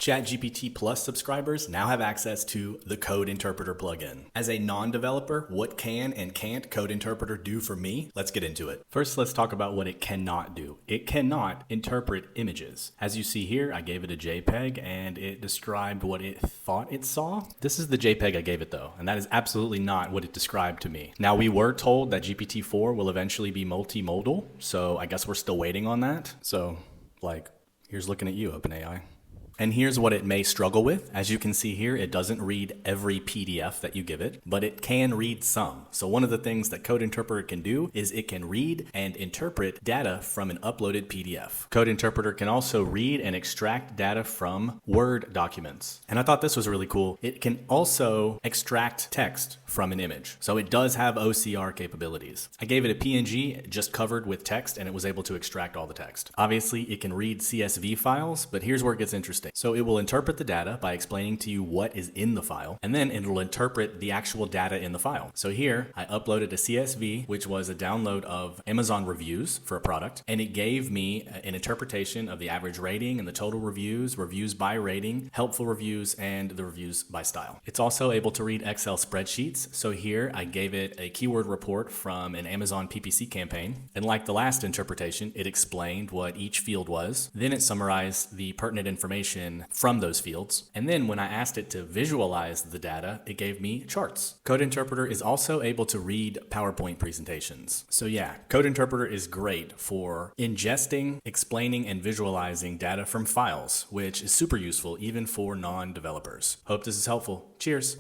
ChatGPT Plus subscribers now have access to the Code Interpreter plugin. As a non-developer, what can and can't Code Interpreter do for me? Let's get into it. First, let's talk about what it cannot do. It cannot interpret images. As you see here, I gave it a JPEG and it described what it thought it saw. This is the JPEG I gave it though, and that is absolutely not what it described to me. Now, we were told that GPT-4 will eventually be multimodal, so I guess we're still waiting on that. So, here's looking at you, OpenAI. And here's what it may struggle with. As you can see here, it doesn't read every PDF that you give it, but it can read some. So one of the things that Code Interpreter can do is it can read and interpret data from an uploaded PDF. Code Interpreter can also read and extract data from Word documents. And I thought this was really cool. It can also extract text from an image. So it does have OCR capabilities. I gave it a PNG just covered with text and it was able to extract all the text. Obviously, it can read CSV files, but here's where it gets interesting. So it will interpret the data by explaining to you what is in the file, and then it will interpret the actual data in the file. So here, I uploaded a CSV, which was a download of Amazon reviews for a product, and it gave me an interpretation of the average rating and the total reviews, reviews by rating, helpful reviews, and the reviews by style. It's also able to read Excel spreadsheets. So here, I gave it a keyword report from an Amazon PPC campaign, and like the last interpretation, it explained what each field was. Then it summarized the pertinent information from those fields. And then when I asked it to visualize the data, it gave me charts. Code Interpreter is also able to read PowerPoint presentations. So yeah, Code Interpreter is great for ingesting, explaining, and visualizing data from files, which is super useful even for non-developers. Hope this is helpful. Cheers.